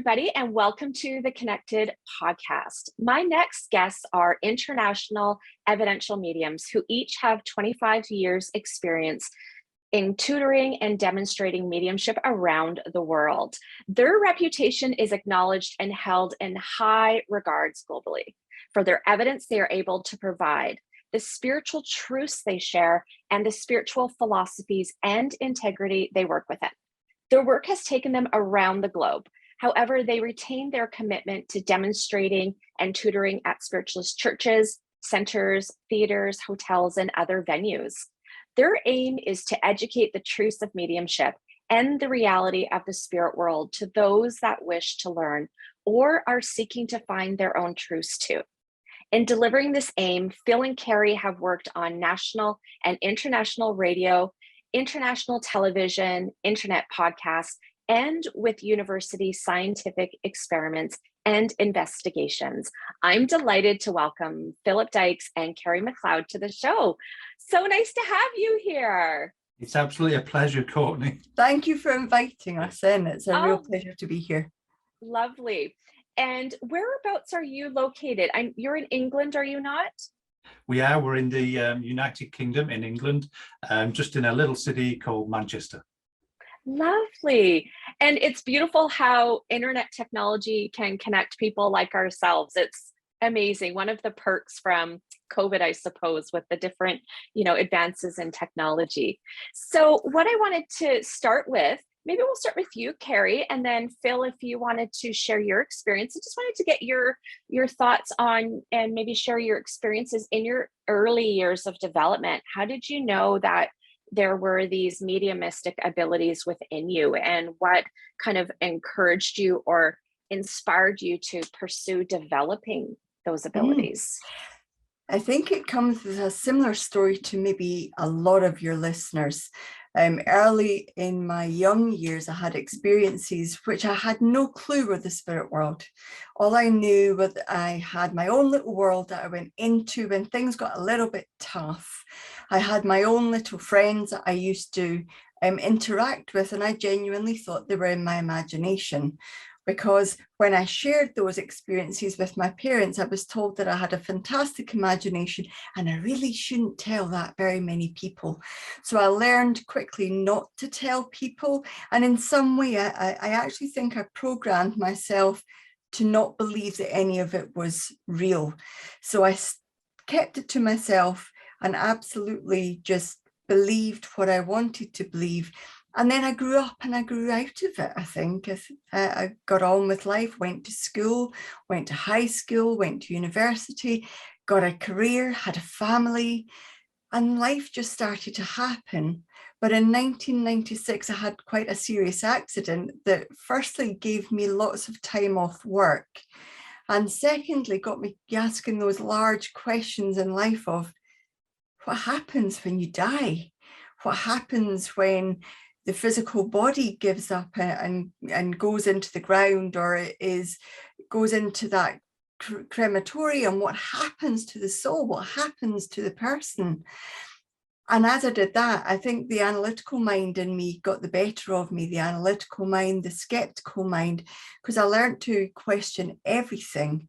everybody, and welcome to the Connected podcast. My next guests are international evidential mediums who each have 25 years experience in tutoring and demonstrating mediumship around the world. Their reputation is acknowledged and held in high regards globally for their evidence they are able to provide, the spiritual truths they share, and the spiritual philosophies and integrity they work within. Their work has taken them around the globe. However, they retain their commitment to demonstrating and tutoring at spiritualist churches, centers, theaters, hotels, and other venues. Their aim is to educate the truths of mediumship and the reality of the spirit world to those that wish to learn or are seeking to find their own truths too. In delivering this aim, Phil and Kerry have worked on national and international radio, international television, internet podcasts, and with university scientific experiments and investigations. I'm delighted to welcome Philip Dykes and Kerry McLeod to the show. So nice to have you here. It's absolutely a pleasure, Courtney. Thank you for inviting us in. It's a real pleasure to be here. Lovely. And whereabouts are you located? You're in England, are you not? We're in the United Kingdom in England, just in a little city called Manchester. Lovely. And it's beautiful how internet technology can connect people like ourselves. It's amazing. One of the perks from COVID, I suppose, with the different, advances in technology. So what I wanted to start with, maybe we'll start with you, Kerry, and then Phil, if you wanted to share your experience. I just wanted to get your thoughts on and maybe share your experiences in your early years of development. How did you know that there were these mediumistic abilities within you, and what kind of encouraged you or inspired you to pursue developing those abilities? I think it comes with a similar story to maybe a lot of your listeners. Early in my young years, I had experiences which I had no clue were the spirit world. All I knew was that I had my own little world that I went into when things got a little bit tough. I had my own little friends that I used to interact with, and I genuinely thought they were in my imagination. Because when I shared those experiences with my parents, I was told that I had a fantastic imagination and I really shouldn't tell that very many people. So I learned quickly not to tell people. And in some way, I actually think I programmed myself to not believe that any of it was real. So I kept it to myself and absolutely just believed what I wanted to believe. And then I grew up and I grew out of it, I think. I got on with life, went to school, went to high school, went to university, got a career, had a family, and life just started to happen. But in 1996, I had quite a serious accident that firstly gave me lots of time off work. And secondly, got me asking those large questions in life of what happens when you die? What happens when the physical body gives up and goes into the ground, or goes into that crematorium? What happens to the soul? What happens to the person? And as I did that, I think the analytical mind in me got the better of me, the analytical mind, the skeptical mind, because I learned to question everything.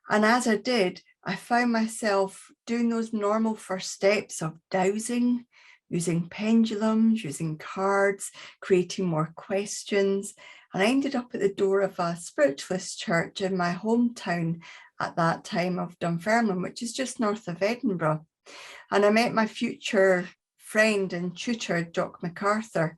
And as I did, I found myself doing those normal first steps of dowsing, using pendulums, using cards, creating more questions. And I ended up at the door of a spiritualist church in my hometown at that time of Dunfermline, which is just north of Edinburgh. And I met my future friend and tutor, Jock MacArthur.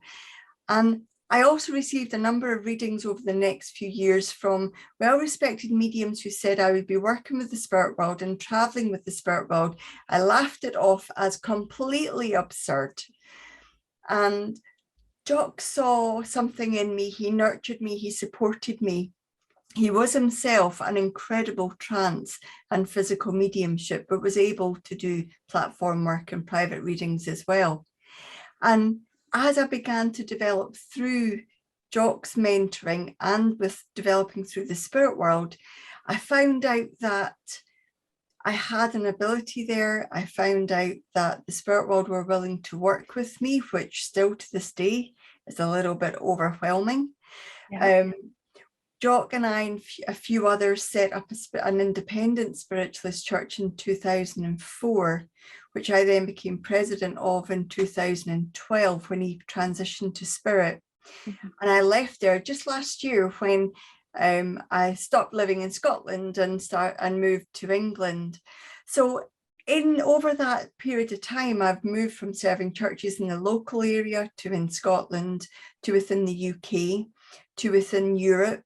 And I also received a number of readings over the next few years from well-respected mediums who said I would be working with the spirit world and traveling with the spirit world. I laughed it off as completely absurd. And Jock saw something in me. He nurtured me. He supported me. He was himself an incredible trance and physical mediumship, but was able to do platform work and private readings as well. And as I began to develop through Jock's mentoring and with developing through the spirit world, I found out that I had an ability there. I found out that the spirit world were willing to work with me, which still to this day is a little bit overwhelming. Yeah. Jock and I and a few others set up an independent spiritualist church in 2004, which I then became president of in 2012 when he transitioned to spirit. Mm-hmm. And I left there just last year when I stopped living in Scotland and moved to England. So over that period of time, I've moved from serving churches in the local area to in Scotland, to within the UK, to within Europe.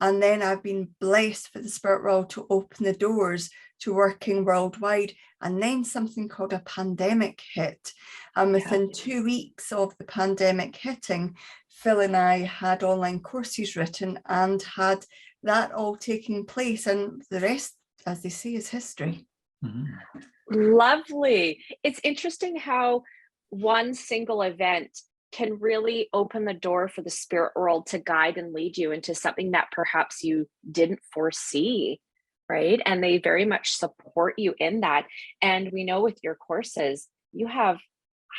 And then I've been blessed for the spirit world to open the doors to working worldwide. And then something called a pandemic hit. And within 2 weeks of the pandemic hitting, Phil and I had online courses written and had that all taking place. And the rest, as they say, is history. Mm-hmm. Lovely. It's interesting how one single event can really open the door for the spirit world to guide and lead you into something that perhaps you didn't foresee, right? And they very much support you in that. And we know with your courses, you have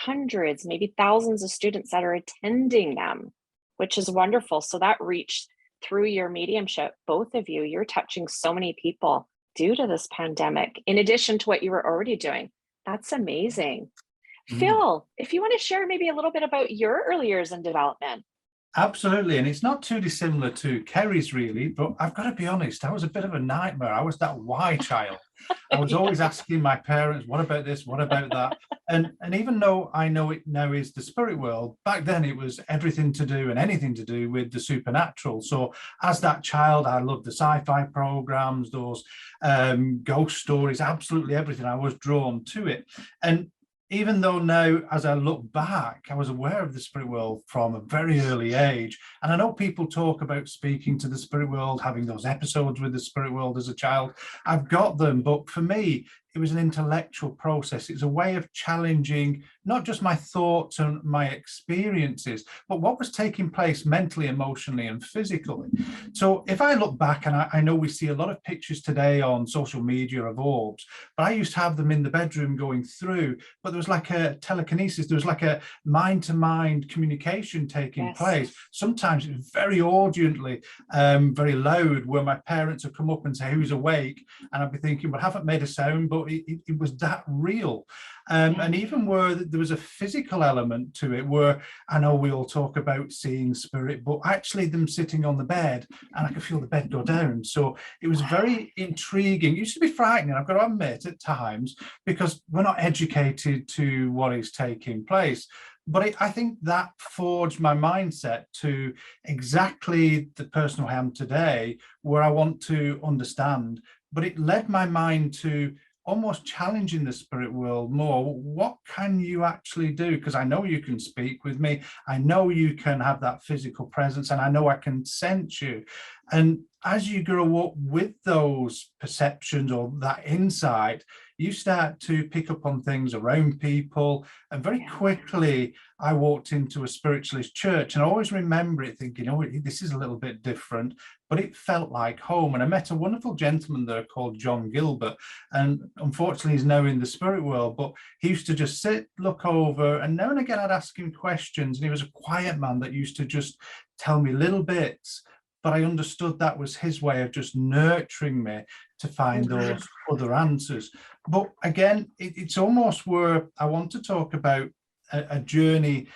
hundreds, maybe thousands of students that are attending them, which is wonderful. So that reach through your mediumship, both of you, you're touching so many people due to this pandemic, in addition to what you were already doing. That's amazing. Phil, if you want to share maybe a little bit about your early years in development. Absolutely. And it's not too dissimilar to Kerry's, really, but I've got to be honest, I was a bit of a nightmare. I was that why child. I was always asking my parents, what about this? What about that? And even though I know it now is the spirit world, back then it was everything to do and anything to do with the supernatural. So as that child, I loved the sci-fi programs, those ghost stories, absolutely everything. I was drawn to it. And even though now, as I look back, I was aware of the spirit world from a very early age. And I know people talk about speaking to the spirit world, having those episodes with the spirit world as a child. I've got them, but for me, it was an intellectual process. It's a way of challenging not just my thoughts and my experiences, but what was taking place mentally, emotionally, and physically. So if I look back, and I know we see a lot of pictures today on social media of orbs, but I used to have them in the bedroom going through, but there was like a telekinesis, there was like a mind-to-mind communication taking place. Sometimes it was very audiently, very loud, where my parents would come up and say, who's awake? And I'd be thinking, well, I haven't made a sound, but it was that real. And even where there was a physical element to it, where I know we all talk about seeing spirit, but actually them sitting on the bed and I could feel the bed go down. So it was very intriguing. It used to be frightening, I've got to admit, at times, because we're not educated to what is taking place. But I think that forged my mindset to exactly the person I am today, where I want to understand. But it led my mind to almost challenging the spirit world more. What can you actually do? Because I know you can speak with me. I know you can have that physical presence, and I know I can sense you. And as you grow up with those perceptions or that insight, you start to pick up on things around people. And very quickly, I walked into a spiritualist church, and I always remember it thinking, oh, this is a little bit different, but it felt like home. And I met a wonderful gentleman there called John Gilbert, and unfortunately he's now in the spirit world, but he used to just sit, look over, and now and again I'd ask him questions, and he was a quiet man that used to just tell me little bits, but I understood that was his way of just nurturing me to find those other answers. But again, it's almost where I want to talk about a journey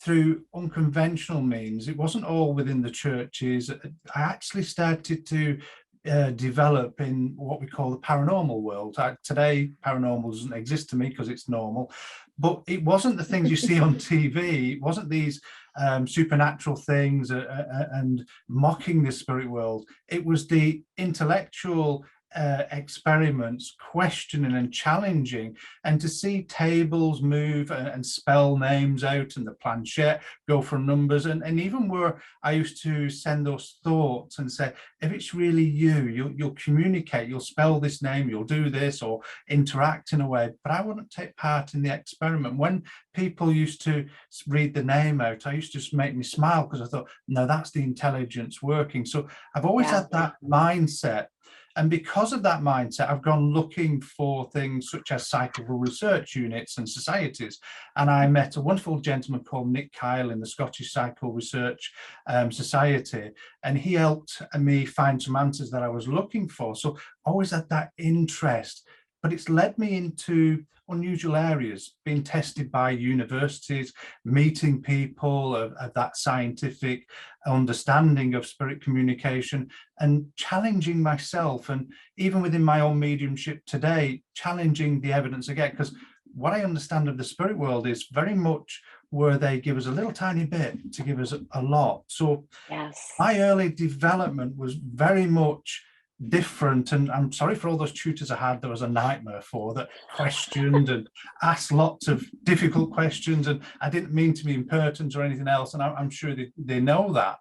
through unconventional means. It wasn't all within the churches. I actually started to develop in what we call the paranormal world. Today, paranormal doesn't exist to me because it's normal, but it wasn't the things you see on TV. It wasn't these supernatural things and mocking the spirit world. It was the intellectual experiments, questioning and challenging, and to see tables move and spell names out, and the planchette go from numbers, and even where I used to send those thoughts and say, if it's really you'll communicate, you'll spell this name, you'll do this, or interact in a way. But I wouldn't take part in the experiment. When people used to read the name out, I used to just make me smile, because I thought, no, that's the intelligence working. So I've always had that mindset. And because of that mindset, I've gone looking for things such as psychical research units and societies. And I met a wonderful gentleman called Nick Kyle in the Scottish Psychical Research Society, and he helped me find some answers that I was looking for. So always had that interest, but it's led me into unusual areas, being tested by universities, meeting people of that scientific understanding of spirit communication, and challenging myself. And even within my own mediumship today, challenging the evidence again, because what I understand of the spirit world is very much where they give us a little tiny bit to give us a lot. So Yes. my early development was very much different, and I'm sorry for all those tutors I had. There was a nightmare for that questioned and asked lots of difficult questions, and I didn't mean to be impertinent or anything else, and I'm sure they know that,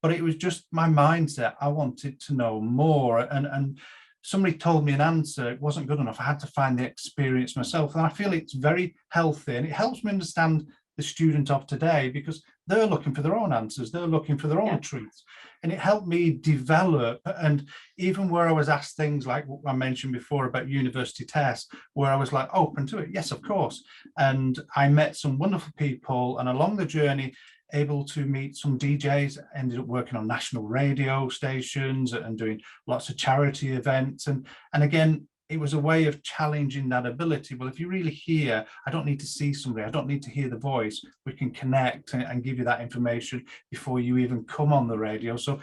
but it was just my mindset. I wanted to know more, and somebody told me an answer, it wasn't good enough. I had to find the experience myself, and I feel it's very healthy, and it helps me understand the student of today, because they're looking for their own answers, they're looking for their own truths, and it helped me develop. And even where I was asked things like what I mentioned before about university tests, where I was like open to it, yes, of course. And I met some wonderful people, and along the journey able to meet some DJs, ended up working on national radio stations and doing lots of charity events, and again, it was a way of challenging that ability. Well, if you really hear, I don't need to see somebody, I don't need to hear the voice, we can connect and give you that information before you even come on the radio. So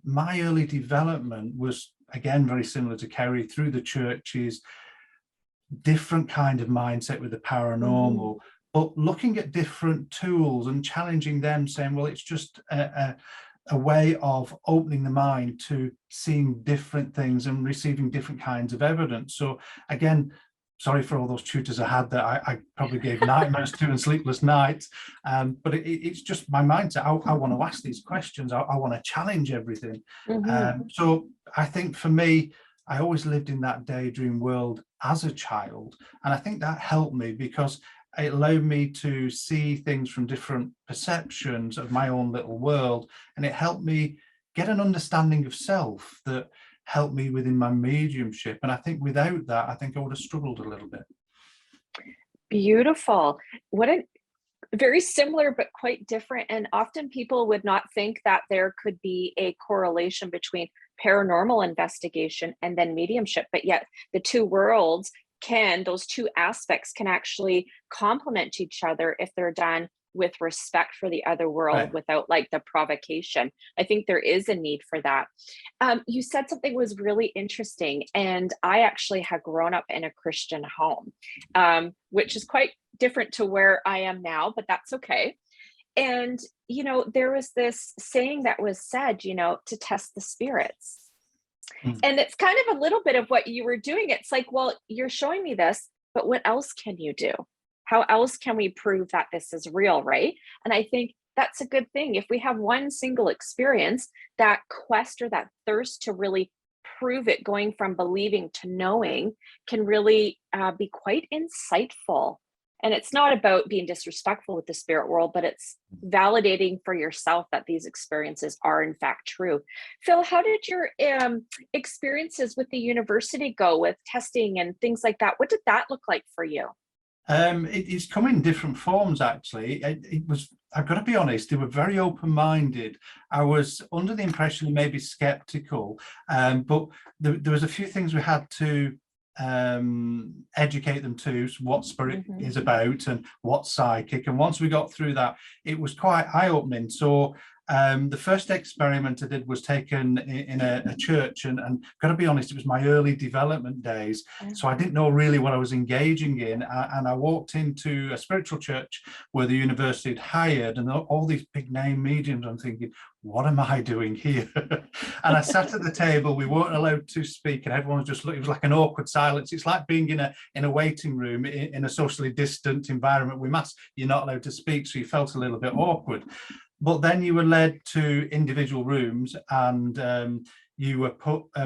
my early development was, again, very similar to Kerry, through the churches, different kind of mindset with the paranormal, but looking at different tools and challenging them, saying, well, it's just a way of opening the mind to seeing different things and receiving different kinds of evidence. So again, sorry for all those tutors I had that I probably gave nightmares to and sleepless nights, but it's just my mindset. I want to ask these questions. I want to challenge everything. So I think for me, I always lived in that daydream world as a child, and I think that helped me because it allowed me to see things from different perceptions of my own little world, and it helped me get an understanding of self that helped me within my mediumship. And I think without that, I think I would have struggled a little bit. Beautiful. What a very similar but quite different. And often people would not think that there could be a correlation between paranormal investigation and then mediumship, but yet the two worlds those two aspects can actually complement each other if they're done with respect for the other world, without like the provocation. I think there is a need for that. You said something was really interesting, and I actually have grown up in a Christian home, which is quite different to where I am now, but that's okay. And, there was this saying that was said, to test the spirits. And it's kind of a little bit of what you were doing. It's like, well, you're showing me this, but what else can you do? How else can we prove that this is real, right? And I think that's a good thing. If we have one single experience, that quest or that thirst to really prove it, going from believing to knowing, can really be quite insightful. And it's not about being disrespectful with the spirit world, but it's validating for yourself that these experiences are in fact true. Phil, how did your experiences with the university go with testing and things like that? What did that look like for you? It's come in different forms, actually. It was, I've got to be honest, they were very open-minded. I was under the impression they may be skeptical, but there was a few things we had to educate them to, what spirit is about and what's psychic. And once we got through that, it was quite eye-opening. So the first experiment I did was taken in a church, and got to be honest, it was my early development days, so I didn't know really what I was engaging in, and I walked into a spiritual church where the university had hired, and all these big name mediums. I'm thinking, what am I doing here? And I sat at the table, we weren't allowed to speak, and everyone was just looking. It was like an awkward silence. It's like being in a waiting room in a socially distant environment with masks. You're not allowed to speak, so you felt a little bit awkward. But then you were led to individual rooms, and you were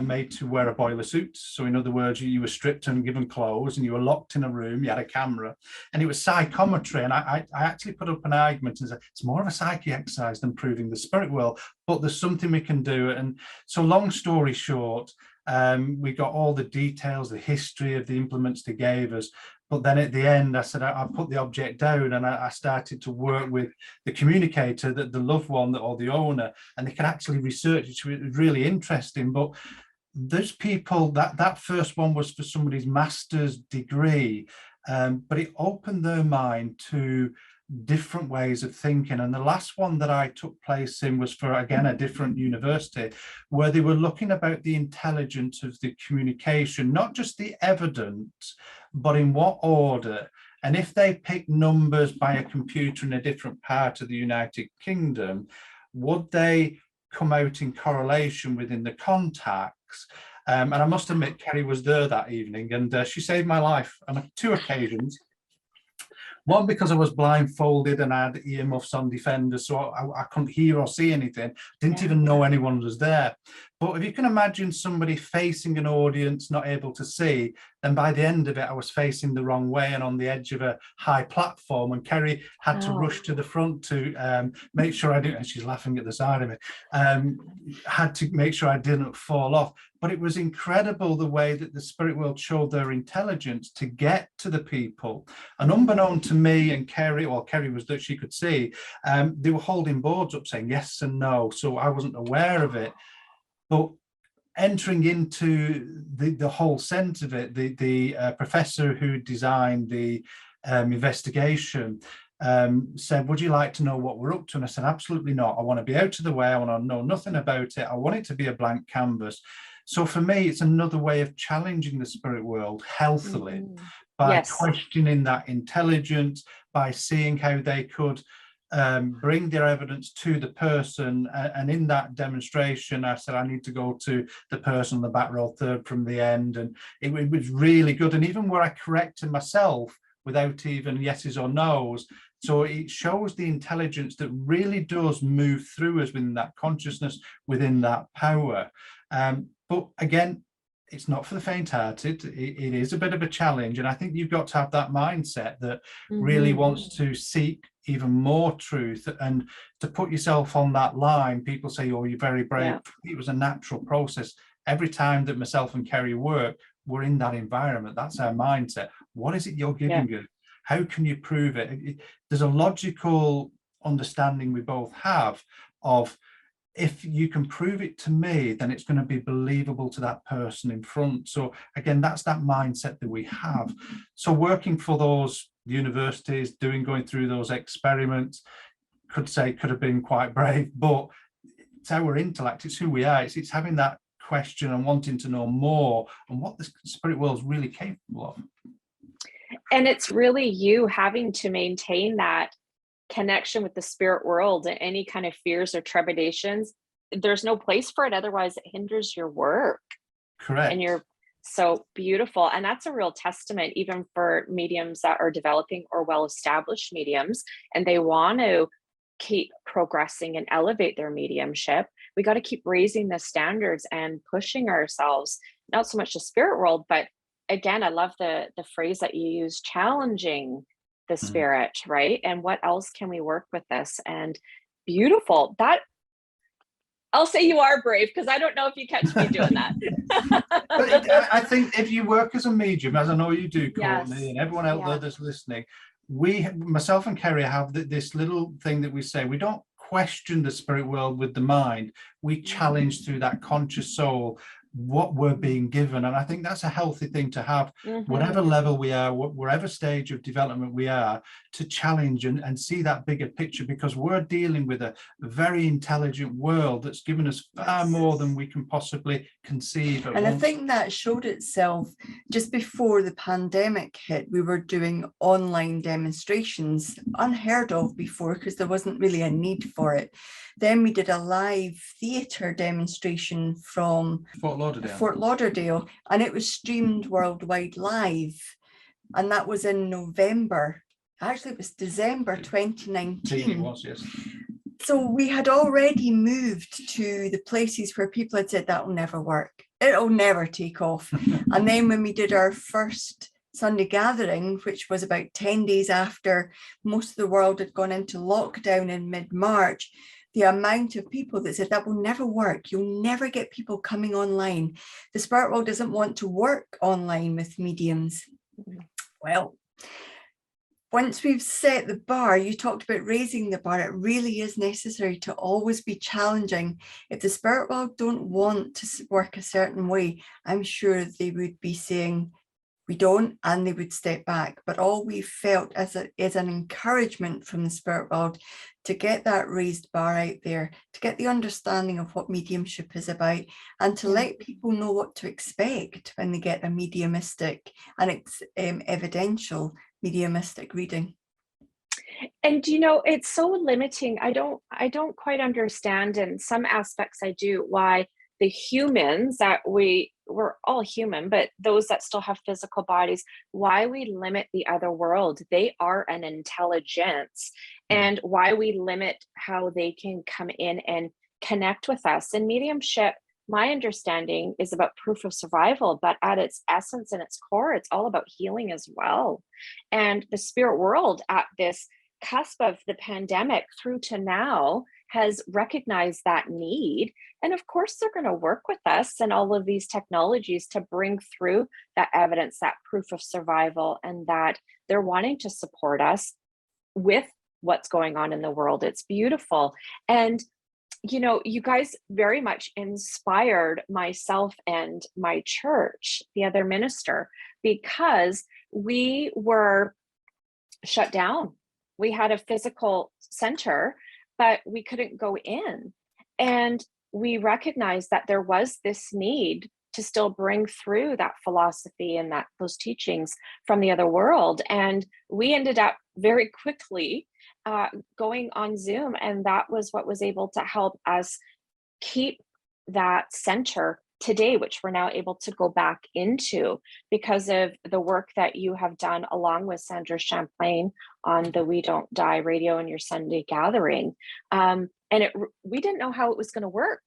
made to wear a boiler suit. So in other words, you were stripped and given clothes, and you were locked in a room. You had a camera, and it was psychometry. And I actually put up an argument and said it's more of a psyche exercise than proving the spirit world, but there's something we can do. And so, long story short, we got all the details, the history of the implements they gave us. But then at the end, I said, I put the object down, and I started to work with the communicator, the loved one or the owner, and they can actually research, which was really interesting. But those people, that first one was for somebody's master's degree, but it opened their mind to different ways of thinking. And the last one that I took place in was for, again, a different university, where they were looking about the intelligence of the communication, not just the evidence, but in what order. And if they pick numbers by a computer in a different part of the United Kingdom, would they come out in correlation within the contacts? And I must admit, Kerry was there that evening, and she saved my life on 2 occasions. One, because I was blindfolded and I had earmuffs on Defenders, so I couldn't hear or see anything. Didn't even know anyone was there. But if you can imagine somebody facing an audience, not able to see, then by the end of it, I was facing the wrong way and on the edge of a high platform. And Kerry had to rush to the front to make sure I didn't, and she's laughing at the side of me, had to make sure I didn't fall off. But it was incredible the way that the spirit world showed their intelligence to get to the people. And unbeknown to me and Kerry, well, Kerry was that she could see, they were holding boards up saying yes and no. So I wasn't aware of it. But entering into the whole sense of it, the professor who designed the investigation said, would you like to know what we're up to? And I said, absolutely not. I want to be out of the way. I want to know nothing about it. I want it to be a blank canvas. So for me, it's another way of challenging the spirit world healthily by questioning that intelligence, by seeing how they could bring their evidence to the person. And in that demonstration, I said, I need to go to the person on the back row, third from the end. And it was really good. And even where I corrected myself without even yeses or nos. So it shows the intelligence that really does move through us within that consciousness, within that power. But again, it's not for the faint-hearted. It is a bit of a challenge. And I think you've got to have that mindset that really wants to seek even more truth and to put yourself on that line. People say, oh, you're very brave. It was a natural process. Every time that myself and Kerry work, we're in that environment. That's our mindset. What is it you're giving us? How can you prove it? There's a logical understanding we both have of, if you can prove it to me, then it's going to be believable to that person in front. So again, that's that mindset that we have. So working for those universities, going through those experiments, could have been quite brave, but it's our intellect, it's who we are, it's having that question and wanting to know more and what the spirit world is really capable of. And it's really you having to maintain that connection with the spirit world, and any kind of fears or trepidations, there's no place for it. Otherwise it hinders your work. Correct. And you're so beautiful. And that's a real testament, even for mediums that are developing or well-established mediums, and they want to keep progressing and elevate their mediumship. We got to keep raising the standards and pushing ourselves, not so much the spirit world, but again, I love the phrase that you use, challenging the spirit, right? And what else can we work with this? And beautiful. That, I'll say you are brave, because I don't know if you catch me doing that. But I think if you work as a medium, as I know you do, Courtney, and everyone out there that's listening, myself and Kerry have this little thing that we say, we don't question the spirit world with the mind, we challenge through that conscious soul what we're being given. And I think that's a healthy thing to have, whatever level we are, wherever stage of development we are, to challenge and see that bigger picture, because we're dealing with a very intelligent world that's given us far more than we can possibly conceive. And I think that showed itself just before the pandemic hit. We were doing online demonstrations, unheard of before, because there wasn't really a need for it. Then we did a live theatre demonstration from Fort Lauderdale, and it was streamed worldwide live. And that was in November. Actually, it was December 2019. It was, yes. So we had already moved to the places where people had said that will never work. It'll never take off. And then when we did our first Sunday gathering, which was about 10 days after most of the world had gone into lockdown in mid-March, the amount of people that said that will never work. You'll never get people coming online. The spirit world doesn't want to work online with mediums. Well, once we've set the bar, you talked about raising the bar, it really is necessary to always be challenging. If the spirit world don't want to work a certain way, I'm sure they would be saying, we don't, and they would step back. But all we felt is an encouragement from the spirit world to get that raised bar out there, to get the understanding of what mediumship is about, and to let people know what to expect when they get a mediumistic and evidential mediumistic reading. And you know, it's so limiting. I don't quite understand, in some aspects I do, why the humans that we're all human, but those that still have physical bodies, why we limit the other world. They are an intelligence, and why we limit how they can come in and connect with us. And mediumship, my understanding, is about proof of survival, but at its essence and its core, it's all about healing as well. And the spirit world, at this cusp of the pandemic through to now, has recognized that need. And of course, they're going to work with us and all of these technologies to bring through that evidence, that proof of survival, and that they're wanting to support us with what's going on in the world. It's beautiful. And you know, you guys very much inspired myself and my church, the other minister, because we were shut down. We had a physical center, but we couldn't go in. And we recognized that there was this need to still bring through that philosophy and those teachings from the other world. And we ended up very quickly going on Zoom, and that was what was able to help us keep that center today, which we're now able to go back into because of the work that you have done along with Sandra Champlain on the We Don't Die radio and your Sunday gathering. And we didn't know how it was going to work.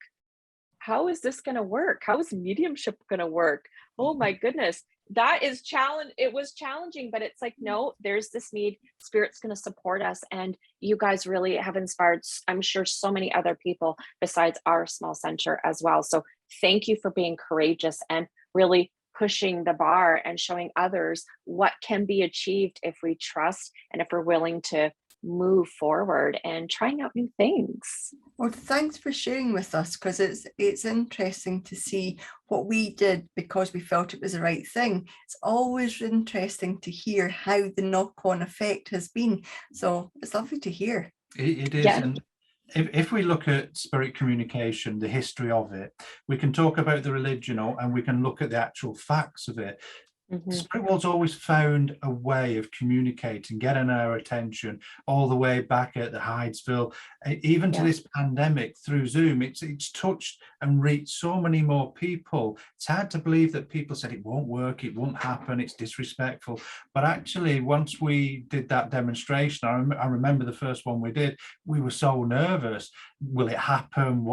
How is this going to work? How is mediumship going to work? Oh my goodness. That is challenge. It was challenging, but it's like, no, there's this need. Spirit's going to support us. And you guys really have inspired, I'm sure, so many other people besides our small center as well. So thank you for being courageous and really pushing the bar and showing others what can be achieved if we trust and if we're willing to move forward and trying out new things. Well, thanks for sharing with us, because it's interesting to see what we did because we felt it was the right thing. It's always interesting to hear how the knock-on effect has been. So it's lovely to hear. It is. Yeah. And if we look at spirit communication, the history of it, we can talk about the religion, and we can look at the actual facts of it. Mm-hmm. Spirit world's always found a way of communicating, getting our attention, all the way back at the Hydesville, even to this pandemic through Zoom. It's touched and reached so many more people. It's hard to believe that people said it won't work, it won't happen, it's disrespectful. But actually, once we did that demonstration, I remember the first one we did, we were so nervous. Will it happen?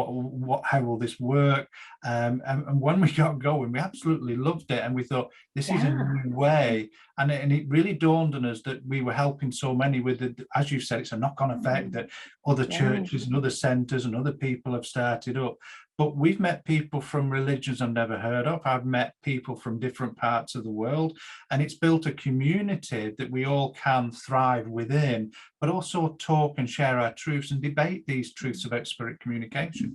How will this work? And when we got going, we absolutely loved it, and we thought, this is a new way. And it really dawned on us that we were helping so many with it. As you said, it's a knock-on effect that other churches and other centers and other people have started up. But we've met people from religions I've never heard of. I've met people from different parts of the world, and it's built a community that we all can thrive within, but also talk and share our truths and debate these truths about spirit communication.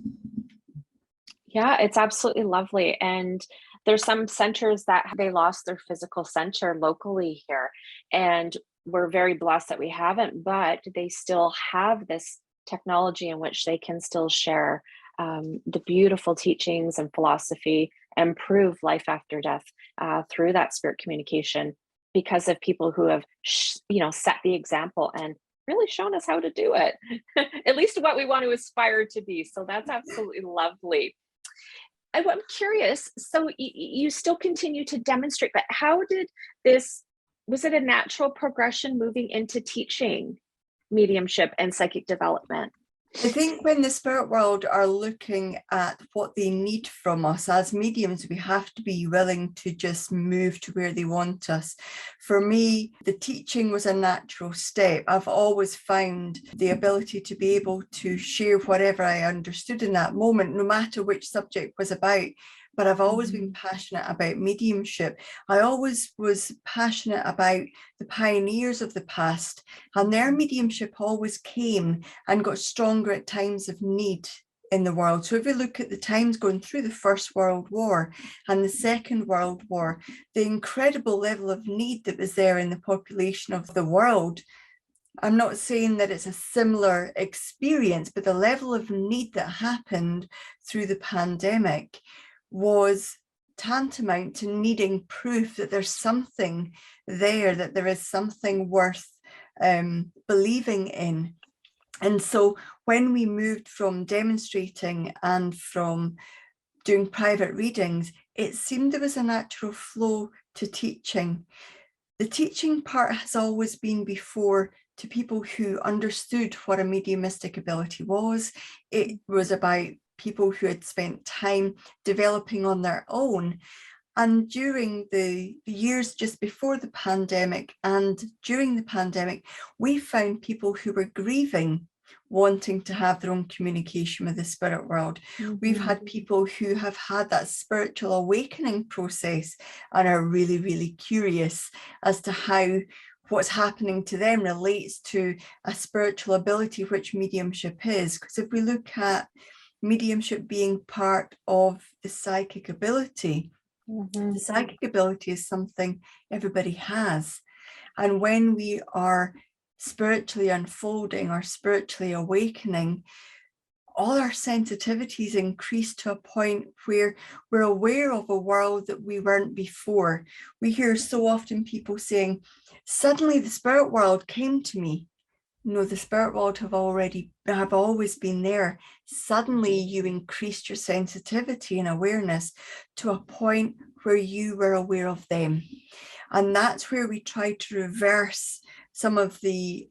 Yeah, it's absolutely lovely. And there's some centers that they lost their physical center locally here. And we're very blessed that we haven't, but they still have this technology in which they can still share the beautiful teachings and philosophy and prove life after death through that spirit communication, because of people who have, set the example and really shown us how to do it, at least what we want to aspire to be. So that's absolutely lovely. I'm curious, so you still continue to demonstrate, but how did was it a natural progression moving into teaching mediumship and psychic development? I think when the spirit world are looking at what they need from us as mediums, we have to be willing to just move to where they want us. For me, the teaching was a natural step. I've always found the ability to be able to share whatever I understood in that moment, no matter which subject was about. But I've always been passionate about mediumship. I always was passionate about the pioneers of the past, and their mediumship always came and got stronger at times of need in the world. So if we look at the times going through the First World War and the Second World War, the incredible level of need that was there in the population of the world, I'm not saying that it's a similar experience, but the level of need that happened through the pandemic was tantamount to needing proof that there's something there, that there is something worth believing in. And so when we moved from demonstrating and from doing private readings, it seemed there was a natural flow to teaching. The teaching part has always been before to people who understood what a mediumistic ability was. It was about people who had spent time developing on their own. And during the years just before the pandemic and during the pandemic, we found people who were grieving, wanting to have their own communication with the spirit world. We've had people who have had that spiritual awakening process and are really, really curious as to how what's happening to them relates to a spiritual ability, which mediumship is. Because if we look at mediumship being part of the psychic ability, the psychic ability is something everybody has. And when we are spiritually unfolding or spiritually awakening, all our sensitivities increase to a point where we're aware of a world that we weren't before. We hear so often people saying, suddenly the spirit world came to me. No, the spirit world have always been there. Suddenly you increased your sensitivity and awareness to a point where you were aware of them. And that's where we try to reverse some of the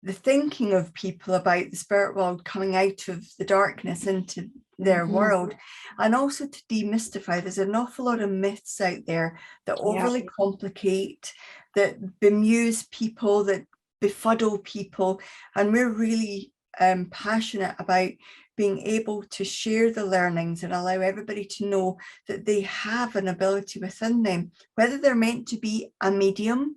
thinking of people about the spirit world coming out of the darkness into their world, and also to demystify. There's an awful lot of myths out there that overly complicate, that bemuse people, that befuddle people, and we're really passionate about being able to share the learnings and allow everybody to know that they have an ability within them, whether they're meant to be a medium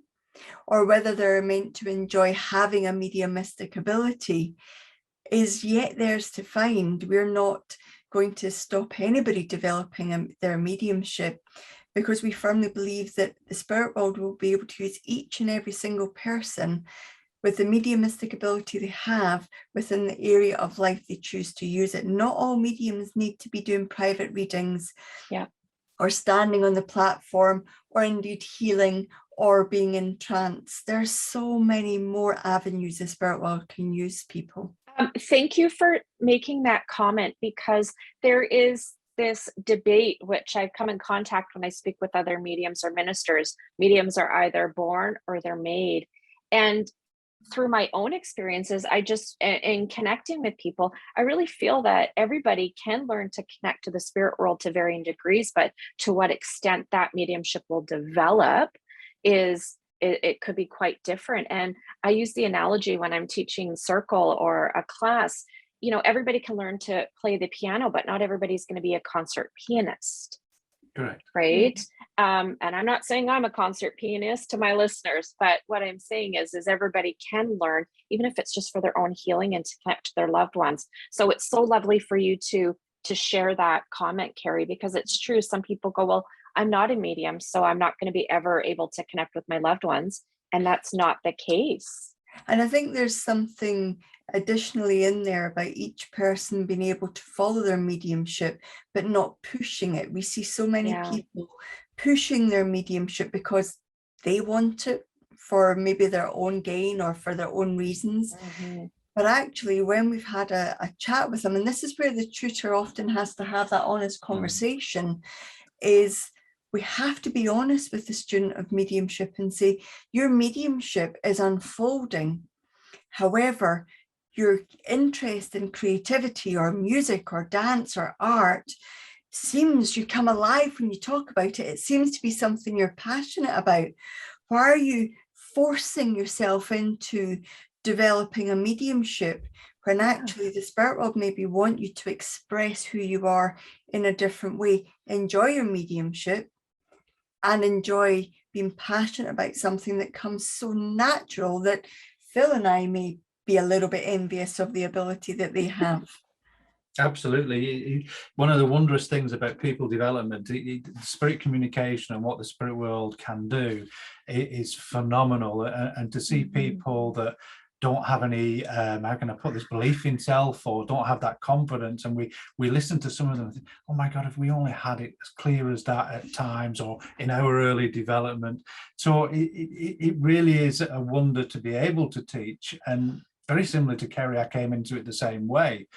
or whether they're meant to enjoy having a mediumistic ability, is yet theirs to find. We're not going to stop anybody developing their mediumship, because we firmly believe that the spirit world will be able to use each and every single person with the mediumistic ability they have within the area of life they choose to use it. Not all mediums need to be doing private readings or standing on the platform or indeed healing or being in trance. There's so many more avenues the spirit world can use people. Thank you for making that comment, because there is this debate, which I've come in contact when I speak with other mediums or ministers. Mediums are either born or they're made. And through my own experiences, in connecting with people, I really feel that everybody can learn to connect to the spirit world to varying degrees, but to what extent that mediumship will develop it could be quite different. And I use the analogy when I'm teaching circle or a class, everybody can learn to play the piano, but not everybody's going to be a concert pianist. Correct. Right. And I'm not saying I'm a concert pianist to my listeners, but what I'm saying is everybody can learn, even if it's just for their own healing and to connect to their loved ones. So it's so lovely for you to share that comment, Kerry, because it's true. Some people go, well, I'm not a medium, so I'm not going to be ever able to connect with my loved ones. And that's not the case. And I think there's something additionally in there about each person being able to follow their mediumship, but not pushing it. We see so many people pushing their mediumship because they want it for maybe their own gain or for their own reasons. But actually, when we've had a chat with them, and this is where the tutor often has to have that honest conversation, is we have to be honest with the student of mediumship and say, your mediumship is unfolding. However, your interest in creativity or music or dance or art seems, you come alive when you talk about it. It seems to be something you're passionate about. Why are you forcing yourself into developing a mediumship when actually the spirit world maybe want you to express who you are in a different way? Enjoy your mediumship and enjoy being passionate about something that comes so natural that Phil and I may be a little bit envious of the ability that they have. Absolutely. One of the wondrous things about people development, spirit communication and what the spirit world can do is phenomenal. And to see people that don't have any, how can I put this, belief in self, or don't have that confidence, and we listen to some of them and think, oh my God, if we only had it as clear as that at times, or in our early development. So it really is a wonder to be able to teach. And very similar to Kerry, I came into it the same way.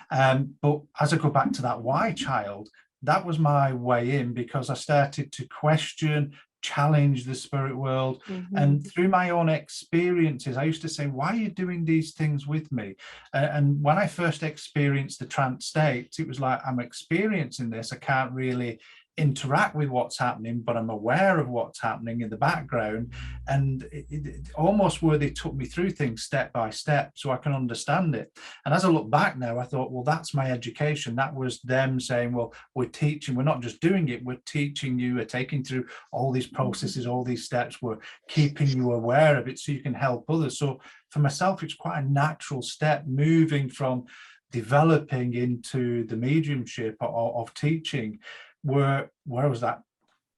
But as I go back to that why child, that was my way in, because I started to question, challenge the spirit world. And through my own experiences, I used to say, why are you doing these things with me? And when I first experienced the trance states, it was like, I'm experiencing this. I can't really interact with what's happening, but I'm aware of what's happening in the background. And it almost where they took me through things step by step so I can understand it. And as I look back now, I thought, well, that's my education. That was them saying, well, we're teaching, we're not just doing it, we're teaching you, we're taking through all these processes, all these steps, we're keeping you aware of it so you can help others. So for myself, it's quite a natural step moving from developing into the mediumship of teaching. Where was that,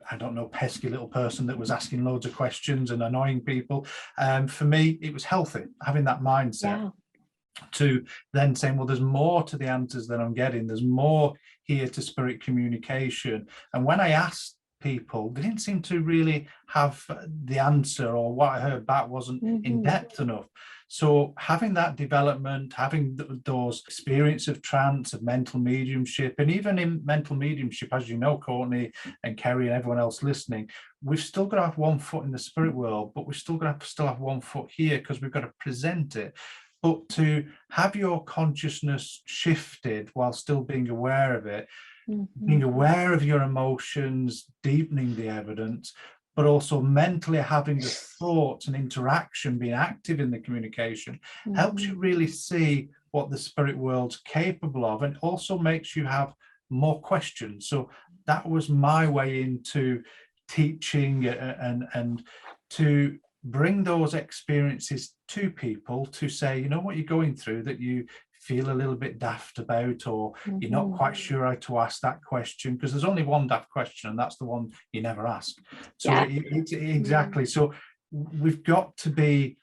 I don't know, pesky little person that was asking loads of questions and annoying people. For me, it was healthy, having that mindset to then saying, well, there's more to the answers than I'm getting. There's more here to spirit communication. And when I asked people, they didn't seem to really have the answer, or what I heard back wasn't in depth enough. So having that development, having those experience of trance, of mental mediumship, and even in mental mediumship, as you know, Courtney and Kerry and everyone else listening, we've still got to have one foot in the spirit world, but we've still got to still have one foot here, because we've got to present it. But to have your consciousness shifted while still being aware of it, being aware of your emotions, deepening the evidence, but also mentally having the thoughts and interaction, being active in the communication, helps you really see what the spirit world's capable of, and also makes you have more questions. So that was my way into teaching, and to bring those experiences to people, to say, you know what you're going through, that you feel a little bit daft about, or you're not quite sure how to ask that question, because there's only one daft question, and that's the one you never ask. So exactly. So we've got to be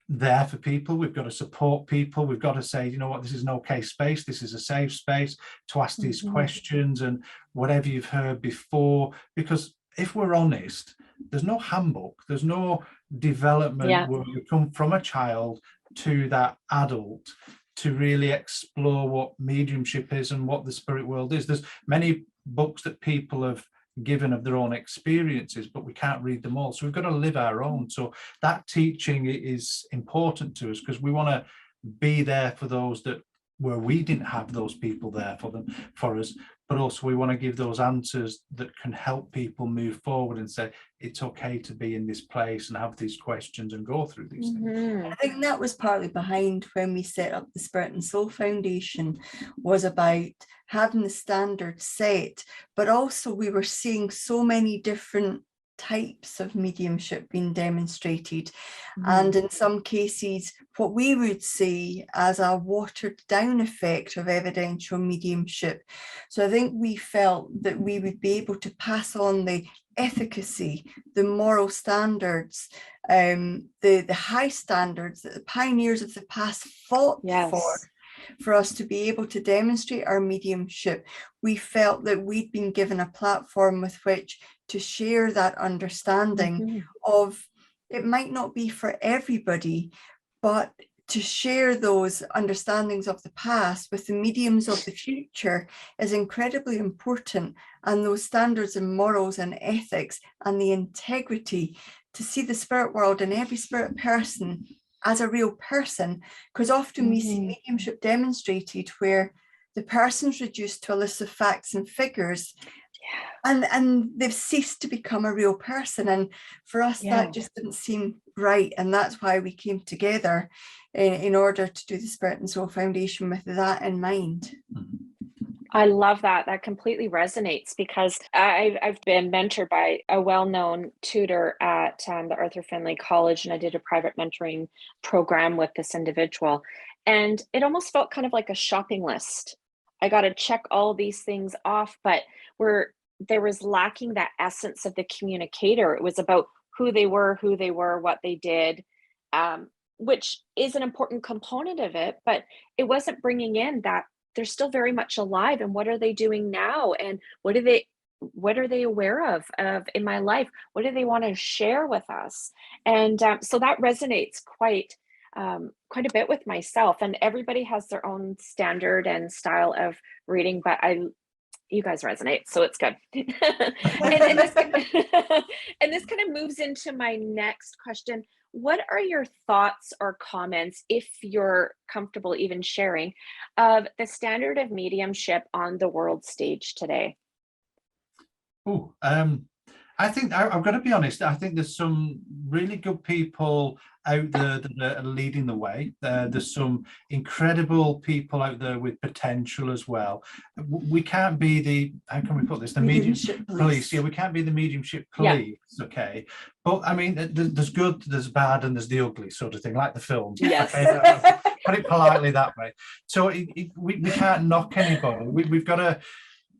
there for people. We've got to support people. We've got to say, you know what, this is an okay space. This is a safe space to ask these questions, and whatever you've heard before, because if we're honest, there's no handbook, there's no development where you come from a child to that adult to really explore what mediumship is and what the spirit world is. There's many books that people have given of their own experiences, but we can't read them all. So we've got to live our own. So that teaching is important to us, because we want to be there for those that where we didn't have those people there for us, but also we want to give those answers that can help people move forward and say it's okay to be in this place and have these questions and go through these things. I think that was partly behind when we set up the Spirit and Soul Foundation, was about having the standards set, but also we were seeing so many different types of mediumship being demonstrated, and in some cases what we would see as a watered down effect of evidential mediumship. So I think we felt that we would be able to pass on the efficacy, the moral standards, the high standards that the pioneers of the past fought for us to be able to demonstrate our mediumship. We felt that we'd been given a platform with which to share that understanding of, it might not be for everybody, but to share those understandings of the past with the mediums of the future is incredibly important. And those standards and morals and ethics and the integrity, to see the spirit world and every spirit person as a real person, because often we see mediumship demonstrated where the person's reduced to a list of facts and figures, and they've ceased to become a real person. And for us, that just didn't seem right. And that's why we came together in order to do the Spirit and Soul Foundation with that in mind. I love that. That completely resonates, because I've been mentored by a well-known tutor at the Arthur Findlay College, and I did a private mentoring program with this individual. And it almost felt kind of like a shopping list. I got to check all these things off, but there was lacking that essence of the communicator. It was about who they were, what they did, which is an important component of it, but it wasn't bringing in that they're still very much alive, and what are they doing now, and what are they aware of in my life, what do they want to share with us? And so that resonates quite a bit with myself, and everybody has their own standard and style of reading, but you guys resonate, so it's good. and this kind of moves into my next question. What are your thoughts or comments, if you're comfortable even sharing, of the standard of mediumship on the world stage today? Oh, I think I've got to be honest. I think there's some really good people out there that are leading the way. There's some incredible people out there with potential as well. We can't be the, how can we put this, the mediumship police. Yeah, we can't be the mediumship police. Yeah. Okay, but I mean, there's good, there's bad, and there's the ugly sort of thing, like the film. Yes. Okay? Put it politely that way. So we can't knock anybody. We've got to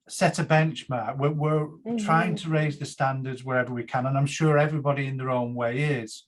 set a benchmark. We're trying to raise the standards wherever we can, and I'm sure everybody in their own way is.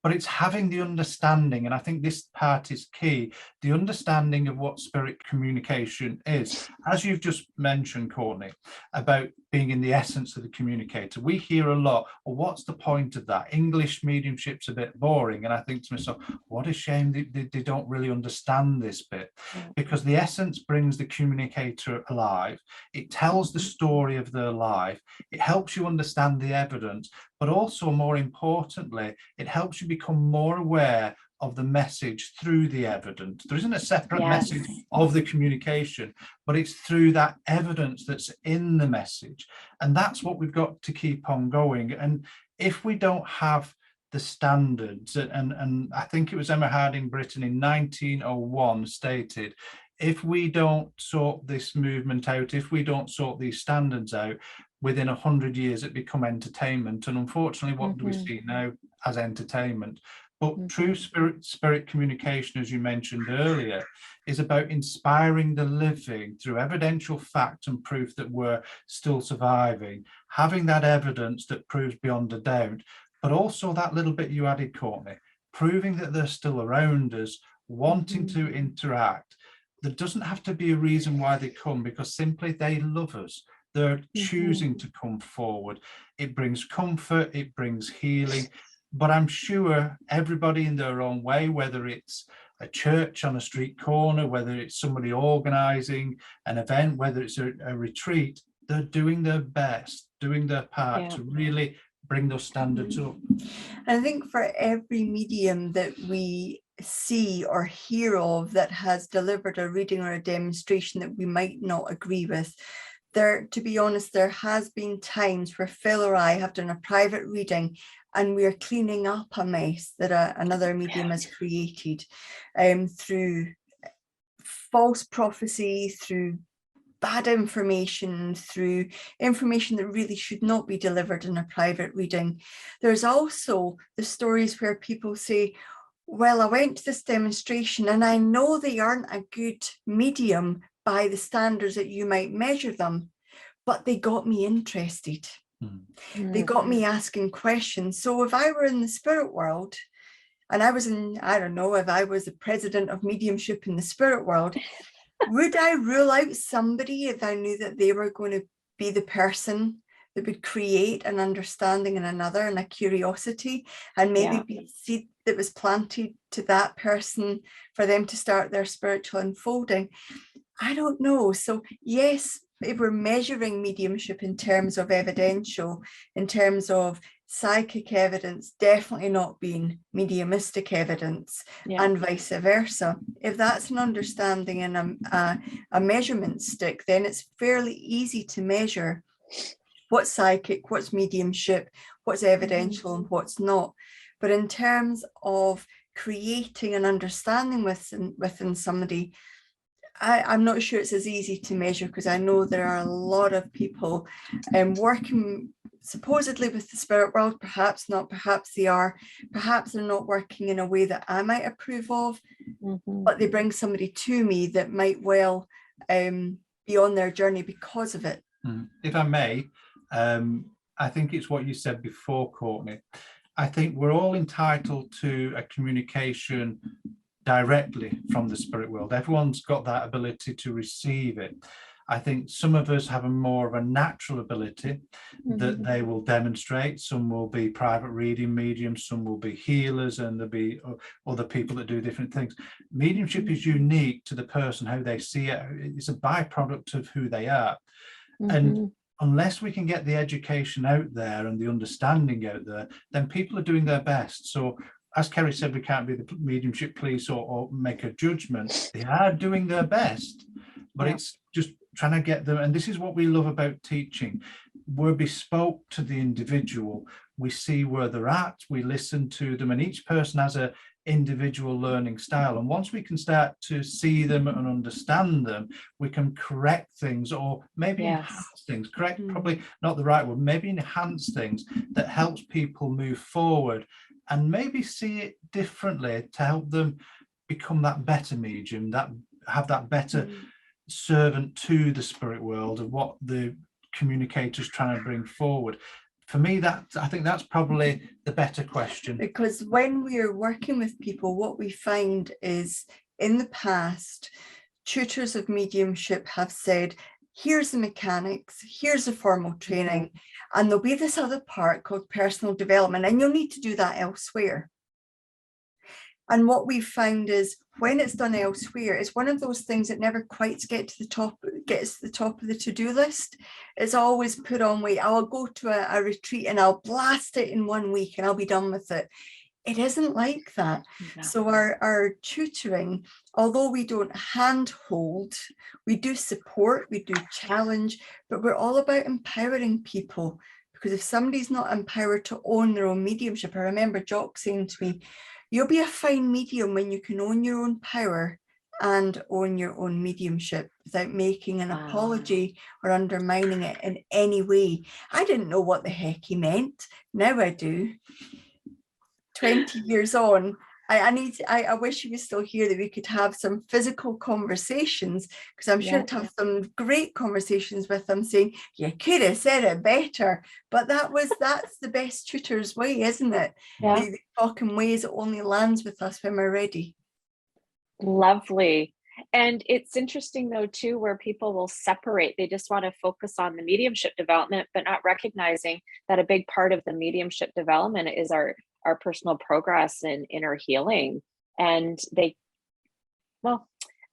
But it's having the understanding, and I think this part is key, the understanding of what spirit communication is. As you've just mentioned, Courtney, about being in the essence of the communicator, we hear a lot, well, what's the point of that? English mediumship's a bit boring. And I think to myself, what a shame they don't really understand this bit, because the essence brings the communicator alive. It tells the story of their life. It helps you understand the evidence, but also, more importantly, it helps you become more aware of the message through the evidence. There isn't a separate message of the communication, but it's through that evidence that's in the message. And that's what we've got to keep on going. And if we don't have the standards, and I think it was Emma Harding Britton in 1901 stated, if we don't sort this movement out, if we don't sort these standards out, within 100 years it become entertainment. And unfortunately, what do we see now as entertainment? But true spirit communication, as you mentioned earlier, is about inspiring the living through evidential fact and proof that we're still surviving, having that evidence that proves beyond a doubt, but also that little bit you added, Courtney, proving that they're still around us, wanting to interact. There doesn't have to be a reason why they come, because simply they love us. They're choosing to come forward. It brings comfort, it brings healing. But I'm sure everybody in their own way, whether it's a church on a street corner, whether it's somebody organizing an event, whether it's a retreat, they're doing their best, doing their part to really bring those standards up. I think for every medium that we see or hear of that has delivered a reading or a demonstration that we might not agree with, to be honest, there has been times where Phil or I have done a private reading and we are cleaning up a mess that another medium has created through false prophecy, through bad information, through information that really should not be delivered in a private reading. There's also the stories where people say, well, I went to this demonstration and I know they aren't a good medium by the standards that you might measure them, but they got me interested. They got me asking questions. So if I were in the spirit world and I was in, I don't know, if I was the president of mediumship in the spirit world, would I rule out somebody if I knew that they were going to be the person that would create an understanding in another and a curiosity, and maybe be a seed that was planted to that person for them to start their spiritual unfolding? I don't know. So yes, if we're measuring mediumship in terms of evidential, in terms of psychic evidence definitely not being mediumistic evidence, and vice versa. If that's an understanding and a measurement stick, then it's fairly easy to measure what's psychic, what's mediumship, what's evidential, and what's not. But in terms of creating an understanding within somebody, I'm not sure it's as easy to measure, because I know there are a lot of people working supposedly with the spirit world, perhaps not, perhaps they are, perhaps they're not working in a way that I might approve of, but they bring somebody to me that might well be on their journey because of it. If I may, I think it's what you said before, Courtney. I think we're all entitled to a communication directly from the spirit world. Everyone's got that ability to receive it. I think some of us have a more of a natural ability that they will demonstrate. Some will be private reading mediums, some will be healers, and there'll be other people that do different things. Mediumship is unique to the person, how they see it. It's a byproduct of who they are. And unless we can get the education out there and the understanding out there, then people are doing their best. So as Kerry said, we can't be the mediumship police or make a judgment. They are doing their best, but it's just trying to get them. And this is what we love about teaching. We're bespoke to the individual. We see where they're at, we listen to them, and each person has a individual learning style. And once we can start to see them and understand them, we can correct things, or maybe enhance things. Correct, probably not the right word, maybe enhance things that helps people move forward and maybe see it differently to help them become that better medium, that have that better servant to the spirit world of what the communicator's trying to bring forward. For me, I think that's probably the better question. Because when we're working with people, what we find is in the past, tutors of mediumship have said, here's the mechanics, here's the formal training, and there'll be this other part called personal development, and you'll need to do that elsewhere. And what we've found is when it's done elsewhere, it's one of those things that never quite gets to the top of the to-do list. It's always put on, wait, I'll go to a retreat and I'll blast it in 1 week and I'll be done with it. It isn't like that. No. So our tutoring, although we don't handhold, we do support, we do challenge, but we're all about empowering people. Because if somebody's not empowered to own their own mediumship, I remember Jock saying to me, you'll be a fine medium when you can own your own power and own your own mediumship without making an apology or undermining it in any way. I didn't know what the heck he meant. Now I do. 20 years on, I wish he was still here, that we could have some physical conversations, because I'm sure to have some great conversations with him saying, you could have said it better. But that's the best tutor's way, isn't it? The talking ways, it only lands with us when we're ready. Lovely. And it's interesting though too, where people will separate. They just want to focus on the mediumship development, but not recognizing that a big part of the mediumship development is our personal progress and inner healing. And I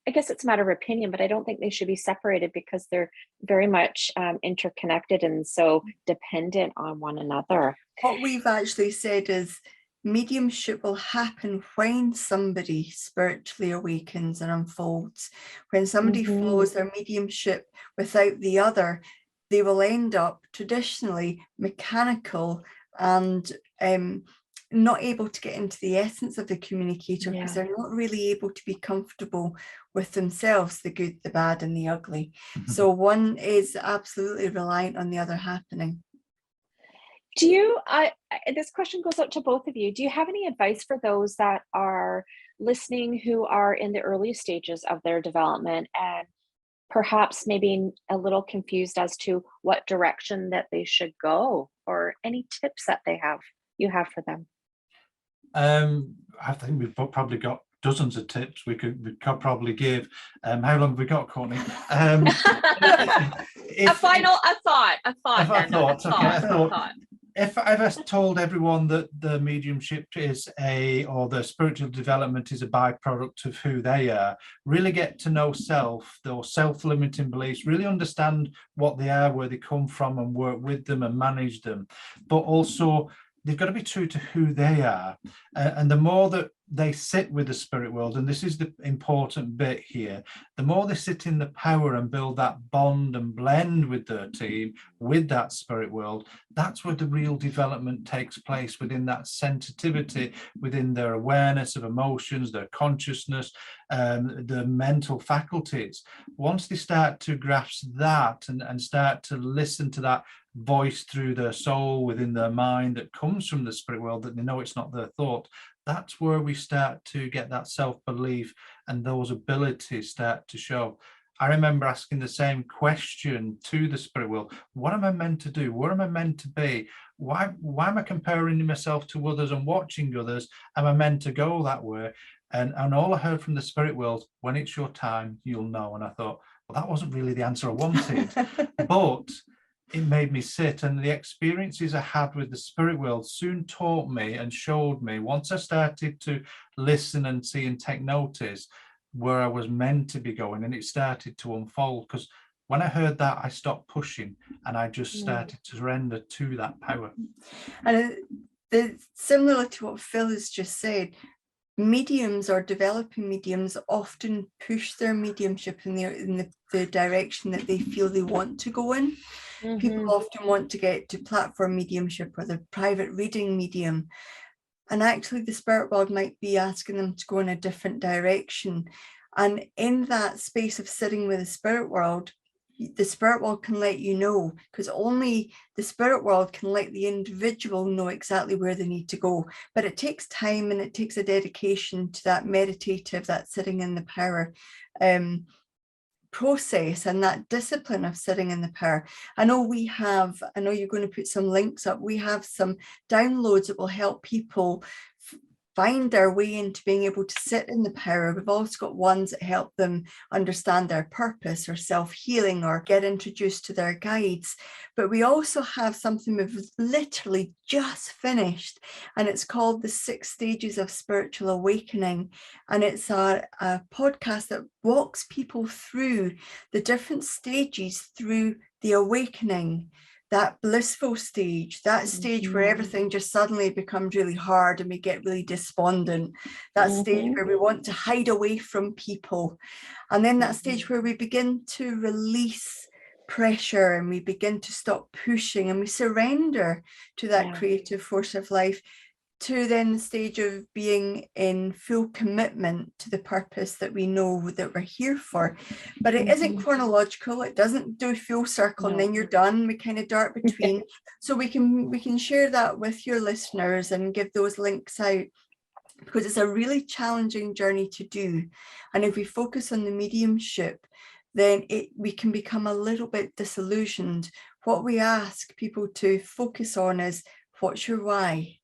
guess it's a matter of opinion, but I don't think they should be separated, because they're very much interconnected and so dependent on one another. What we've actually said is mediumship will happen when somebody spiritually awakens and unfolds. When somebody flows their mediumship without the other, they will end up traditionally mechanical and not able to get into the essence of the communicator, because they're not really able to be comfortable with themselves, the good, the bad, and the ugly. So one is absolutely reliant on the other happening. Do you, this question goes out to both of you. Do you have any advice for those that are listening who are in the early stages of their development and perhaps maybe a little confused as to what direction that they should go, or any tips that you have for them? I think we've probably got dozens of tips we could probably give. How long have we got, Courtney? A thought. if I've ever told everyone that the mediumship or the spiritual development is a byproduct of who they are, really get to know self, those self-limiting beliefs, really understand what they are, where they come from, and work with them and manage them. But also, they've got to be true to who they are. And the more that they sit with the spirit world, and this is the important bit here, the more they sit in the power and build that bond and blend with their team, with that spirit world, that's where the real development takes place, within that sensitivity, within their awareness of emotions, their consciousness, the mental faculties. Once they start to grasp that and start to listen to that voice through their soul, within their mind, that comes from the spirit world, that they know it's not their thought, that's where we start to get that self-belief and those abilities start to show. I remember asking the same question to the spirit world: what am I meant to do? Where am I meant to be? Why am I comparing myself to others and watching others? Am I meant to go that way? And all I heard from the spirit world: when it's your time, you'll know. And I thought, well, that wasn't really the answer I wanted. But it made me sit, and the experiences I had with the spirit world soon taught me and showed me, once I started to listen and see and take notice, where I was meant to be going, and it started to unfold. Because when I heard that, I stopped pushing and I just started to surrender to that power. And similar to what Phil has just said, mediums or developing mediums often push their mediumship in the direction that they feel they want to go in. Mm-hmm. People often want to get to platform mediumship or the private reading medium, and actually the spirit world might be asking them to go in a different direction. And in that space of sitting with the spirit world can let you know, because only the spirit world can let the individual know exactly where they need to go. But it takes time, and it takes a dedication to that meditative, that sitting in the power process, and that discipline of sitting in the power. I know you're going to put some links up. We have some downloads that will help people find their way into being able to sit in the power. We've also got ones that help them understand their purpose or self-healing or get introduced to their guides. But we also have something we've literally just finished, and it's called The 6 Stages of Spiritual Awakening. And it's a podcast that walks people through the different stages through the awakening. That blissful stage, that stage where everything just suddenly becomes really hard and we get really despondent, that stage where we want to hide away from people, and then that stage where we begin to release pressure and we begin to stop pushing and we surrender to that creative force of life, to then the stage of being in full commitment to the purpose that we know that we're here for. But it isn't chronological. It doesn't do a full circle and then you're done. We kind of dart between. So we can share that with your listeners and give those links out, because it's a really challenging journey to do. And if we focus on the mediumship, then we can become a little bit disillusioned. What we ask people to focus on is, what's your why?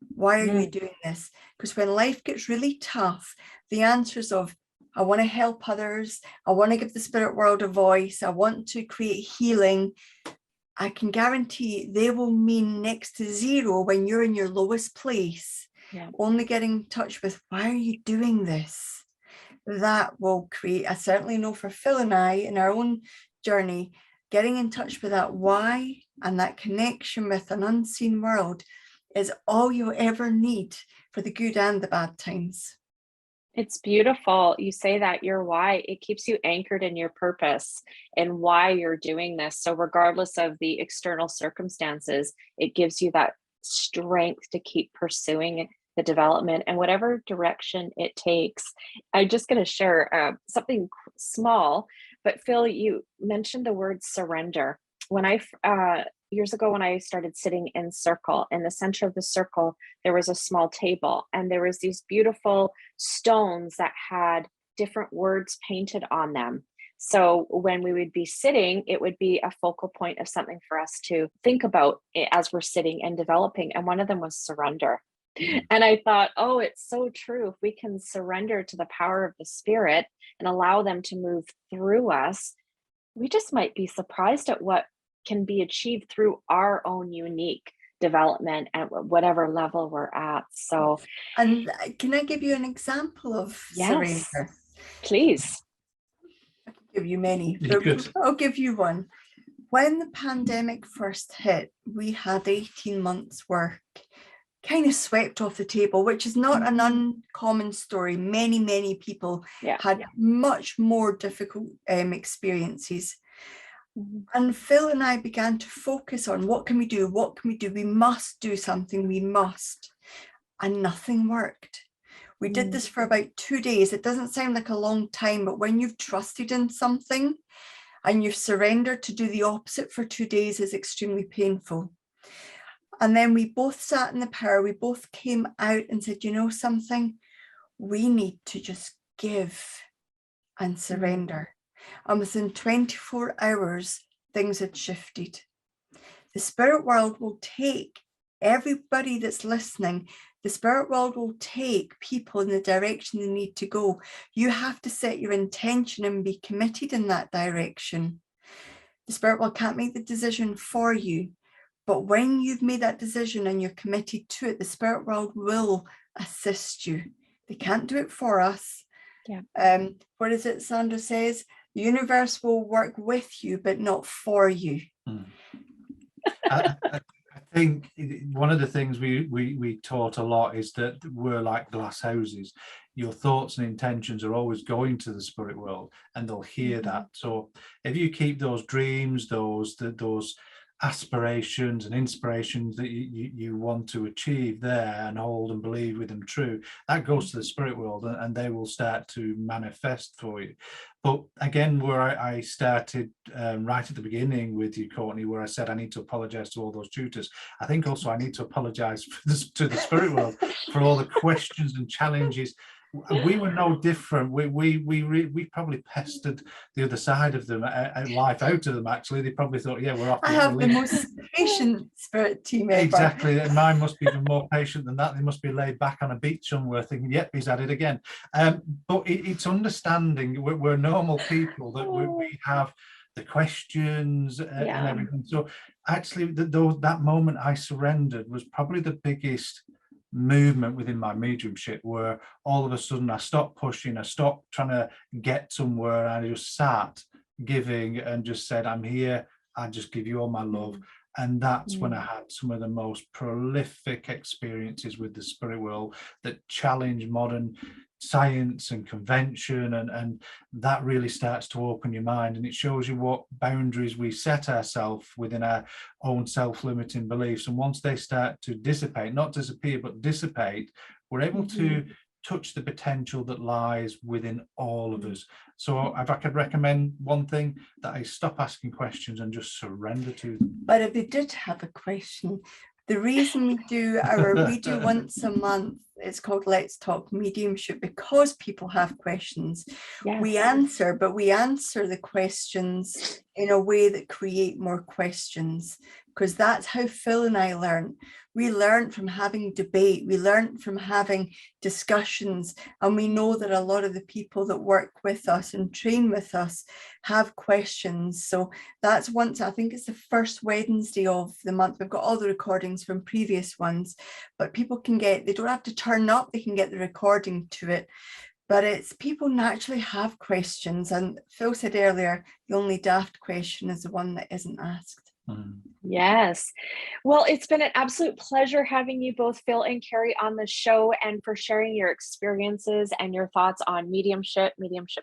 Why are you doing this? Because when life gets really tough, the answers of, I want to help others, I want to give the spirit world a voice, I want to create healing, I can guarantee they will mean next to zero when you're in your lowest place. Only getting in touch with, why are you doing this? That will create, I certainly know for Phil and I in our own journey, getting in touch with that why and that connection with an unseen world is all you ever need for the good and the bad times. It's beautiful. You say that your why, it keeps you anchored in your purpose and why you're doing this. So regardless of the external circumstances, it gives you that strength to keep pursuing the development and whatever direction it takes. I'm just going to share something small, but Phil, you mentioned the word surrender. When years ago, when I started sitting in circle, in the center of the circle, there was a small table and there was these beautiful stones that had different words painted on them. So when we would be sitting, it would be a focal point of something for us to think about as we're sitting and developing. And one of them was surrender. And I thought, oh, it's so true. If we can surrender to the power of the spirit and allow them to move through us, we just might be surprised at what can be achieved through our own unique development at whatever level we're at. So, and can I give you an example of yes, surrender? Please. I can give you many, You but could. I'll give you one. When the pandemic first hit, we had 18 months work kind of swept off the table, which is not an uncommon story. Many people had much more difficult experiences. And Phil and I began to focus on what can we do? What can we do? We must do something. We must. And nothing worked. We did this for about 2 days. It doesn't sound like a long time, but when you've trusted in something and you've surrendered to do the opposite for 2 days is extremely painful. And then we both sat in the power. We both came out and said, you know something? We need to just give and surrender. And within 24 hours, things had shifted. The spirit world will take everybody that's listening. The spirit world will take people in the direction they need to go. You have to set your intention and be committed in that direction. The spirit world can't make the decision for you. But when you've made that decision and you're committed to it, the spirit world will assist you. They can't do it for us. What is it Sandra says? The universe will work with you, but not for you. I think one of the things we taught a lot is that we're like glass houses. Your thoughts and intentions are always going to the spirit world, and they'll hear that. So if you keep those dreams, those aspirations and inspirations that you want to achieve there and hold and believe with them true, that goes to the spirit world, and they will start to manifest for you. But again, where I started right at the beginning with you, Courtney, where I said I need to apologize to all those tutors, I think also I need to apologize to the spirit world for all the questions and challenges. We were no different. We probably pestered the other side of them, life out of them. Actually, they probably thought, yeah, we're off. I have the most patient spirit team ever. Exactly, and mine must be even more patient than that. They must be laid back on a beach somewhere, thinking, "Yep, he's at it again." But it's understanding we're normal people, that we have the questions and everything. So actually, that moment I surrendered was probably the biggest movement within my mediumship, where all of a sudden I stopped pushing, I stopped trying to get somewhere, and I just sat giving and just said, I'm here, I just give you all my love. And that's when I had some of the most prolific experiences with the spirit world that challenge modern science and convention, and that really starts to open your mind, and it shows you what boundaries we set ourselves within our own self-limiting beliefs. And once they start to dissipate, not disappear but dissipate, we're able to touch the potential that lies within all of us. So if I could recommend one thing, that I stop asking questions and just surrender to them. But if they did have a question, the reason we do once a month, it's called Let's Talk Mediumship, because people have questions. We answer, but we answer the questions in a way that create more questions, because that's how Phil and I learned. We learned from having debate, we learned from having discussions, and we know that a lot of the people that work with us and train with us have questions. So that's once, I think it's the first Wednesday of the month. We've got all the recordings from previous ones, but people can they don't have to turn up, they can get the recording to it. But it's people naturally have questions, and Phil said earlier, the only daft question is the one that isn't asked. Yes. Well, it's been an absolute pleasure having you both, Phil and Kerry, on the show, and for sharing your experiences and your thoughts on mediumship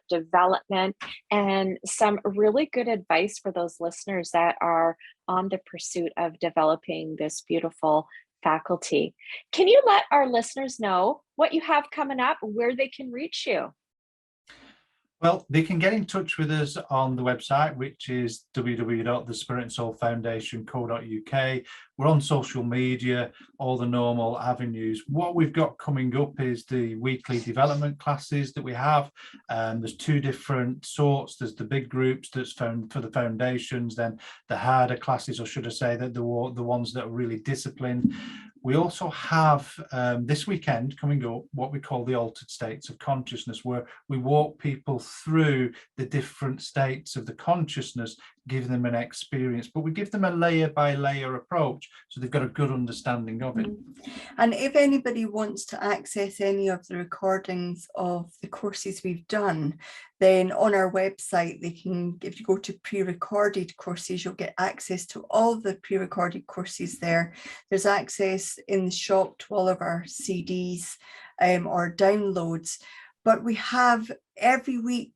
development, and some really good advice for those listeners that are on the pursuit of developing this beautiful faculty. Can you let our listeners know what you have coming up, where they can reach you? Well, they can get in touch with us on the website, which is www.thespiritandsoulfoundation.co.uk. We're on social media, all the normal avenues. What we've got coming up is the weekly development classes that we have. There's two different sorts. There's the big groups that's found for the foundations, then the harder classes, or should I say that the ones that are really disciplined. We also have this weekend coming up what we call the altered states of consciousness, where we walk people through the different states of the consciousness give them an experience, but we give them a layer by layer approach, so they've got a good understanding of it. And if anybody wants to access any of the recordings of the courses we've done, then on our website, they can, if you go to pre-recorded courses, you'll get access to all the pre-recorded courses there. There's access in the shop to all of our CDs or downloads, but we have every week,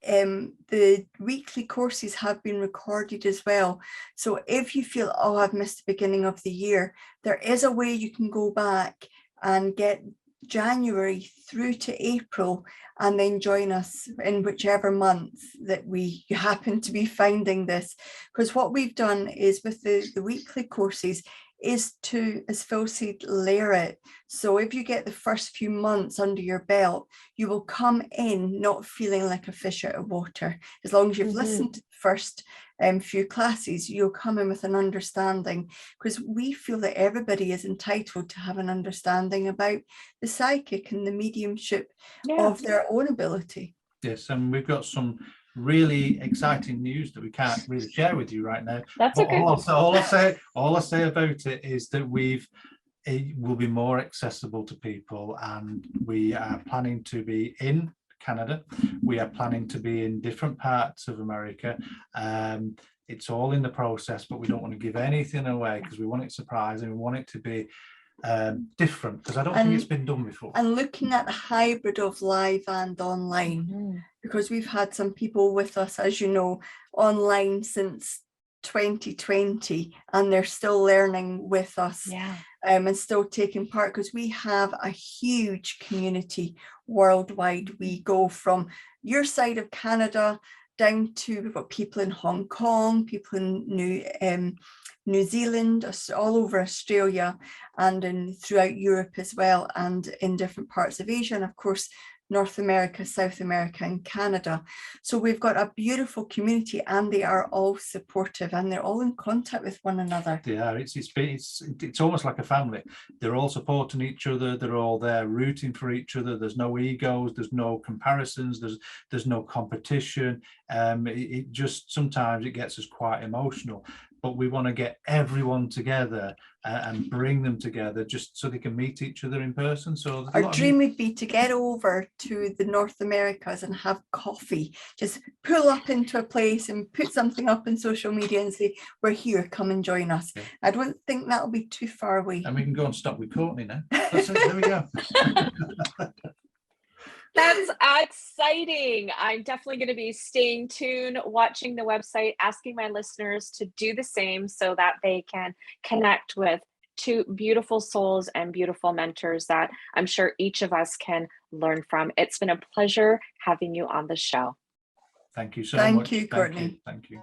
the weekly courses have been recorded as well. So if you feel, oh, I've missed the beginning of the year, there is a way you can go back and get January through to April and then join us in whichever month that you happen to be finding this. Because what we've done is with the weekly courses is to, as Phil said, layer it. So if you get the first few months under your belt, you will come in not feeling like a fish out of water. As long as you've listened to the first few classes, you'll come in with an understanding, because we feel that everybody is entitled to have an understanding about the psychic and the mediumship of their own ability. Yes, and we've got some really exciting news that we can't really share with you right now. That's but okay. All I say about it is that it will be more accessible to people, and we are planning to be in Canada. We are planning to be in different parts of America. It's all in the process, but we don't want to give anything away because we want it surprising. We want it to be different, because I don't think it's been done before. And looking at the hybrid of live and online, because we've had some people with us, as you know, online since 2020, and they're still learning with us and still taking part, because we have a huge community worldwide. We go from your side of Canada down to, we've got people in Hong Kong, people in New Zealand, all over Australia, and throughout Europe as well, and in different parts of Asia, and of course North America, South America, and Canada. So we've got a beautiful community, and they are all supportive, and they're all in contact with one another. Yeah, it's almost like a family. They're all supporting each other. They're all there rooting for each other. There's no egos. There's no comparisons. There's no competition. It just, sometimes it gets us quite emotional. But we want to get everyone together and bring them together just so they can meet each other in person. So our dream would be to get over to the North Americas and have coffee. Just pull up into a place and put something up in social media and say, we're here, come and join us. Yeah. I don't think that'll be too far away. And we can go and stop with Courtney now. That's it, there we go. That's exciting. I'm definitely going to be staying tuned, watching the website, asking my listeners to do the same so that they can connect with two beautiful souls and beautiful mentors that I'm sure each of us can learn from. It's been a pleasure having you on the show. Thank you so much. Thank you, Courtney. Thank you.